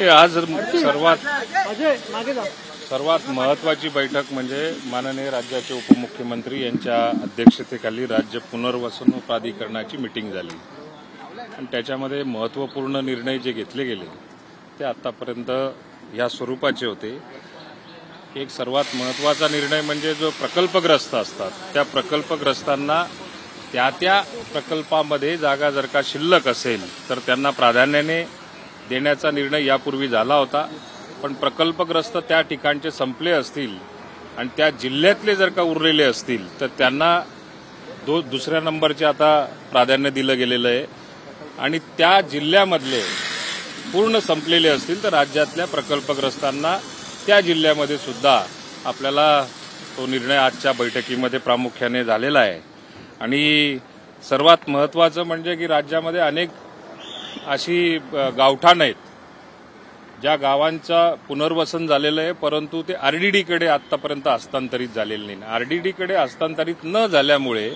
आज सर्वात महत्वाची बैठक म्हणजे माननीय राज्याचे उपमुख्यमंत्री यांच्या अध्यक्षतेखाली राज्य पुनर्वसन प्राधिकरणाची मीटिंग झाली आणि त्याच्यामध्ये महत्वपूर्ण निर्णय जे घेतले गेले ते आतापर्यंत या स्वरूपाचे होते। एक सर्वात महत्वाचा निर्णय म्हणजे जो प्रकल्पग्रस्त असतात त्या प्रकल्पग्रस्तांना त्या प्रकल्पामध्ये जागा जर का शिल्लक असेल तर त्यांना प्राधान्याने देण्याचा निर्णय यापूर्वी झाला होता। पण प्रकल्पग्रस्त त्या ठिकाणचे संपले असतील आणि त्या जिल्ह्यातले जर का उरलेले असतील तर त्यांना दुसऱ्या नंबरचे आता प्राधान्य दिलं गेलेलं आहे आणि त्या जिल्ह्यामधले पूर्ण संपलेले असतील तर राज्यातल्या प्रकल्पग्रस्तांना त्या जिल्ह्यामध्ये सुद्धा आपल्याला तो निर्णय आजच्या बैठकीमध्ये प्रामुख्याने झालेला आहे। आणि सर्वात महत्वाचं म्हणजे की राज्यामध्ये अनेक अशी गावठाण आहेत ज्या गावांचं पुनर्वसन झालेलं आहे परंतु ते आरडीडीकडे आतापर्यंत हस्तांतरित झालेले नाही। आरडीडीकडे हस्तांतरित न झाल्यामुळे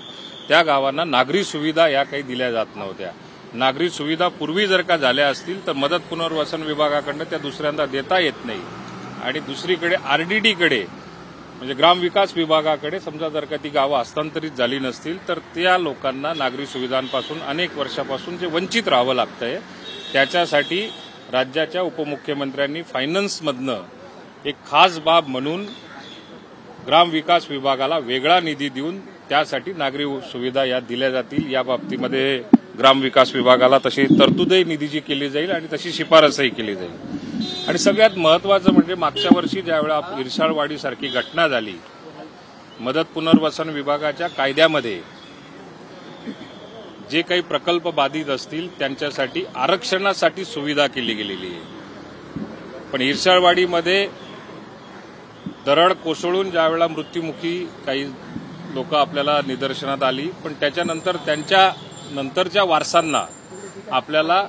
त्या गावांना नागरी सुविधा या काही दिल्या जात नव्हत्या। नागरी सुविधा पूर्वी जर का झाल्या असतील तर मदत पुनर्वसन विभागाकडनं त्या दुसऱ्यांदा देता येत नाही आणि दुसरीकडे आरडीडीकडे म्हणजे ग्रामविकास विभागाकडे समजा जर का ती गावं हस्तांतरित झाली नसतील तर त्या लोकांना नागरी सुविधांपासून अनेक वर्षापासून जे वंचित राहावं लागतंय त्याच्यासाठी राज्याच्या उपमुख्यमंत्र्यांनी फायनान्समधनं एक खास बाब म्हणून ग्रामविकास विभागाला वेगळा निधी देऊन त्यासाठी नागरी सुविधा या दिल्या जातील या बाबतीमध्ये ग्रामविकास विभागाला तशी तरतूदही निधीची केली जाईल आणि तशी शिफारसही केली जाईल। आणि सगळ्यात महत्वाचं म्हणजे मागच्या वर्षी ज्यावेळेला इरशाळवाडीसारखी घटना झाली मदत पुनर्वसन विभागाच्या कायद्यामध्ये जे काही प्रकल्प बाधित असतील त्यांच्यासाठी आरक्षणासाठी सुविधा केली गेलेली आहे। पण इरशाळवाडीमध्ये दरड कोसळून ज्यावेळेला मृत्युमुखी काही लोक आपल्याला निदर्शनात आली पण त्याच्यानंतर त्यांच्या नंतरच्या वारसांना आपल्याला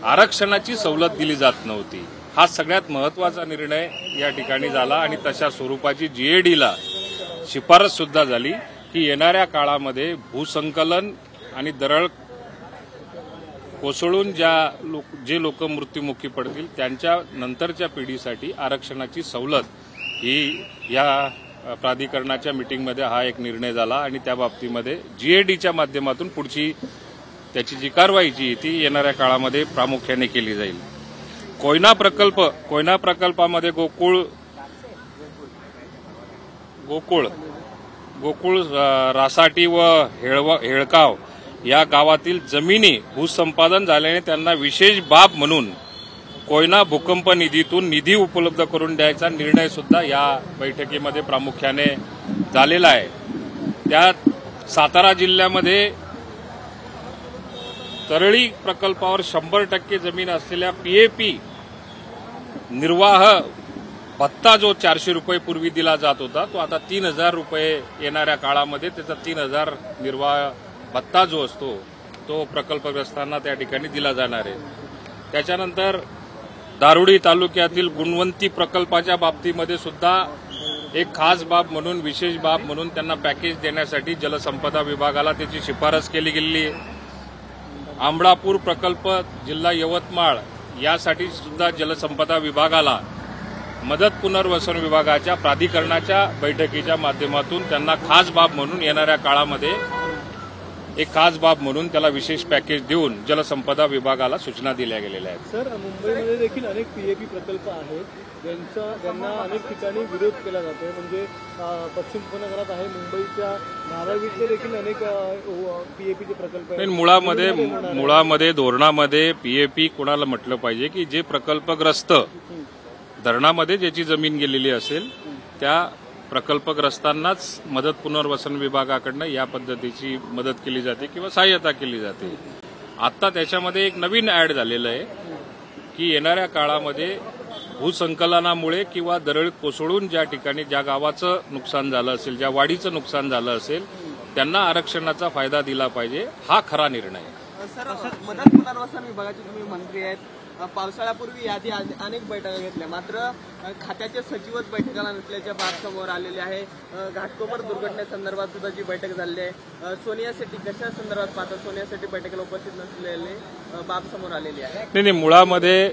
आरक्षणाची सवलत दिली जात नव्हती। हा सगळ्यात महत्वाचा निर्णय या ठिकाणी झाला आणि तशा स्वरूपाची जीएडीला शिफारस सुद्धा झाली की येणाऱ्या काळामध्ये भूसंकलन आणि दरड कोसळून जे लोक मृत्युमुखी पडतील त्यांच्या नंतरच्या पिढीसाठी आरक्षणाची सवलत ही या प्राधिकरणाच्या मीटिंगमध्ये हा एक निर्णय झाला आणि त्या बाबतीमध्ये जीएडीच्या माध्यमातून पुढची त्याची जी कारवाईची ती येणाऱ्या काळामध्ये प्रामुख्याने केली जाईल। कोयना प्रकल्पामध्ये गोकुळ रासाटी व हेळकाव या गावातील जमिनी भूसंपादन झाल्याने त्यांना विशेष बाब म्हणून कोयना भूकंप निधीतून निधी उपलब्ध करून द्यायचा निर्णय सुद्धा या बैठकीमध्ये प्रामुख्याने झालेला आहे। त्यात सातारा जिल्ह्यामध्ये तरळी प्रकल्पावर 100% जमीन असलेल्या पीएपी निर्वाह भत्ता जो 400 रुपये पूर्वी दिला जात होता तो आता 3000 रुपये येणाऱ्या काळामध्ये त्याचा 3000 निर्वाह भत्ता जो असतो तो प्रकल्पग्रस्तांना त्या ठिकाणी दिला जाणार आहे। त्याच्यानंतर दारुडी तालुक्यातील गुणवंती प्रकल्पाच्या बाबतीमध्ये सुद्धा एक खास बाब म्हणून विशेष बाब म्हणून त्यांना पॅकेज देण्यासाठी जलसंपदा विभागाला त्याची शिफारस केली गेली आहे। आंबळापूर प्रकल्प जिल्हा यवतमाळ यासाठी सुद्धा जलसंपदा विभागाला मदत पुनर्वसन विभागाच्या प्राधिकरणाच्या बैठकीच्या माध्यमातून त्यांना खास बाब म्हणून येणाऱ्या काळामध्ये एक खास बाब म्हणून त्याला विशेष पॅकेज देऊन जलसंपदा विभागाला सूचना दिल्या गेलेल्या आहेत। सर, मुंबईमध्ये देखील अनेक पीएपी प्रकल्प आहेत ज्यांना अनेक ठिकाणी विरोध केला जातो म्हणजे पश्चिम उपनगरात आहे मुंबईच्या धारावीचे देखील अनेक पीएपीचे प्रकल्प आहेत। मुळामध्ये धोरणामध्ये पीएपी कोणाला म्हटलं पाहिजे की जे प्रकल्पग्रस्त धरणामध्ये ज्याची जमीन गेलेली असेल त्या प्रकल्पग्रस्तांनाच मदत पुनर्वसन विभागाकडनं या पद्धतीची मदत केली जाते किंवा सहाय्यता केली जाते। आता त्याच्यामध्ये एक नवीन ऍड झालेलं आहे की येणाऱ्या काळामध्ये भूसंकलनामुळे किंवा दरड कोसळून ज्या ठिकाणी ज्या गावाचं नुकसान झालं असेल ज्या वाडीचं नुकसान झालं असेल त्यांना आरक्षणाचा फायदा दिला पाहिजे हा खरा निर्णय आहे। सर, मदत पुनर्वसन विभागाचे तुम्ही मंत्री आहेत, पावसाळ्यापूर्वी यादी अनेक बैठका घेतल्या मात्र खात्याचे सचिवच बैठकाला नसल्याच्या बाब समोर आलेली आहे। घाटकोपर दुर्घटनेसंदर्भात सुद्धा जी बैठक झाली आहे सोनिया शेट्टी कशा संदर्भात पाहता सोनिया शेट्टी बैठकीला उपस्थित नसलेले बाब समोर आलेली आहे। नाही मुळामध्ये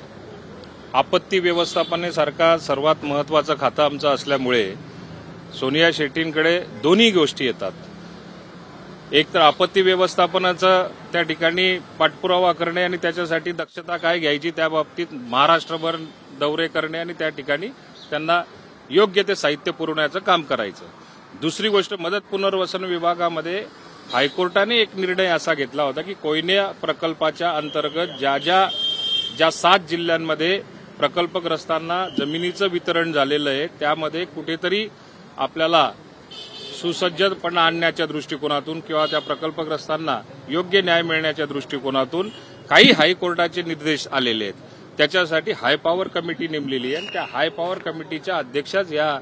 आपत्ती व्यवस्थापनेसारखा सर्वात महत्वाचं खातं आमचं असल्यामुळे सोनिया शेट्टींकडे दोन्ही गोष्टी येतात. एक तर आपत्ती व्यवस्थापनाचा त्या ठिकाणी पाठपुरावा करणे आणि त्याच्यासाठी दक्षता काय घ्यायची त्या बाबतीत महाराष्ट्रभर दौरे करणे आणि त्या ठिकाणी त्यांना योग्य ते साहित्य पुरवण्याचं काम करायचं. दुसरी गोष्ट, मदत पुनर्वसन विभागामध्ये हायकोर्टाने एक निर्णय असा घेतला होता की कोयना प्रकल्पाच्या अंतर्गत ज्या 7 जिल्ह्यांमध्ये प्रकल्पग्रस्तांना जमिनीचं वितरण झालेलं आहे त्यामध्ये कुठेतरी आपल्याला सुसज्जपणा आणण्याच्या दृष्टिकोनातून किंवा त्या प्रकल्पग्रस्तांना योग्य न्याय मिळण्याच्या दृष्टिकोनातून काही हायकोर्टाचे निर्देश आलेले आहेत. त्याच्यासाठी हाय पॉवर कमिटी नेमलेली आहे आणि त्या हाय पॉवर कमिटीच्या अध्यक्षाच या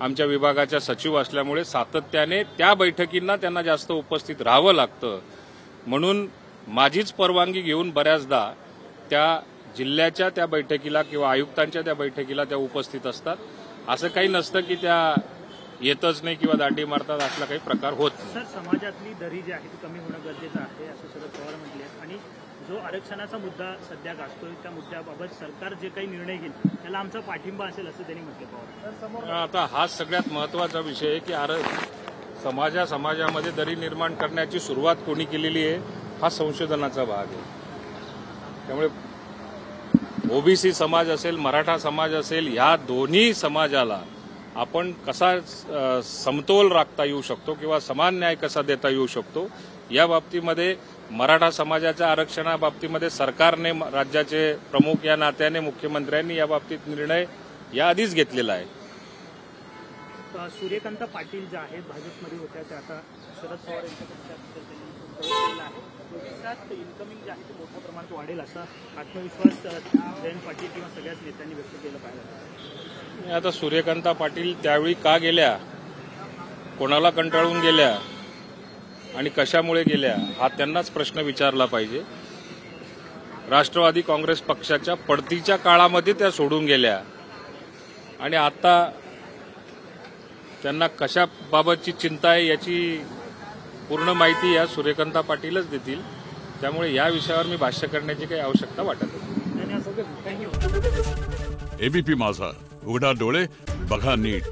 आमच्या विभागाच्या सचिव असल्यामुळे सातत्याने त्या बैठकींना त्यांना जास्त उपस्थित राहावं लागतं. म्हणून माझीच परवानगी घेऊन बऱ्याचदा त्या जिल्ह्याच्या त्या बैठकीला किंवा आयुक्तांच्या त्या बैठकीला त्या उपस्थित असतात. असं काही नसतं की त्या येतच नाही किंवा दांडी मारतात, असला काही प्रकार होत नाही. सर, समाजातली दरी जी आहे ती कमी होणं गरजेचं आहे असं शरद पवार म्हटले आणि जो आरक्षणाचा मुद्दा सध्या गाजतोय त्या मुद्द्याबाबत सरकार जे काही निर्णय घेईल त्याला आमचा पाठिंबा असेल असं त्यांनी म्हटलं. पवार आता हा सगळ्यात महत्वाचा विषय आहे की समाजामध्ये दरी निर्माण करण्याची सुरुवात कोणी केलेली आहे हा संशोधनाचा भाग आहे. त्यामुळे ओबीसी समाज असेल, मराठा समाज असेल, या दोन्ही समाजाला आपण कसा समतोल राखता येऊ शकतो किंवा समान न्याय कसा देता येऊ शकतो या बाबतीमध्ये मराठा समाजाच्या आरक्षणाबाबतीमध्ये सरकारने, राज्याचे प्रमुख या नात्याने, मुख्यमंत्र्यांनी या बाबतीत निर्णय याआधीच घेतलेला आहे. सूर्यकांत पाटील ज्या आहेत भाजपमध्ये होत्या त्या आता शरद पवार यांच्या पक्षात त्यांनी आहे. भविष्यात इन्कमिंग जे आहे ते मोठ्या प्रमाणात वाढेल असा आत्मविश्वास जयंत पाटील किंवा सगळ्याच नेत्यांनी व्यक्त केला पाहिजे. आता सूर्यकांता पाटील त्यावेळी का गेल्या, कोणाला कंटाळून गेल्या आणि कशामुळे गेल्या हा त्यांनाच प्रश्न विचारला पाहिजे. राष्ट्रवादी काँग्रेस पक्षाच्या पडतीच्या काळामध्ये त्या सोडून गेल्या आणि आता त्यांना कशाबाबतची चिंता आहे याची पूर्ण माहिती या सूर्यकांता पाटीलच देतील. त्यामुळे या विषयावर मी भाष्य करण्याची काही आवश्यकता वाटत नाही. धन्यवाद. एबीपी माझा, उघडा डोळे बघा नीट.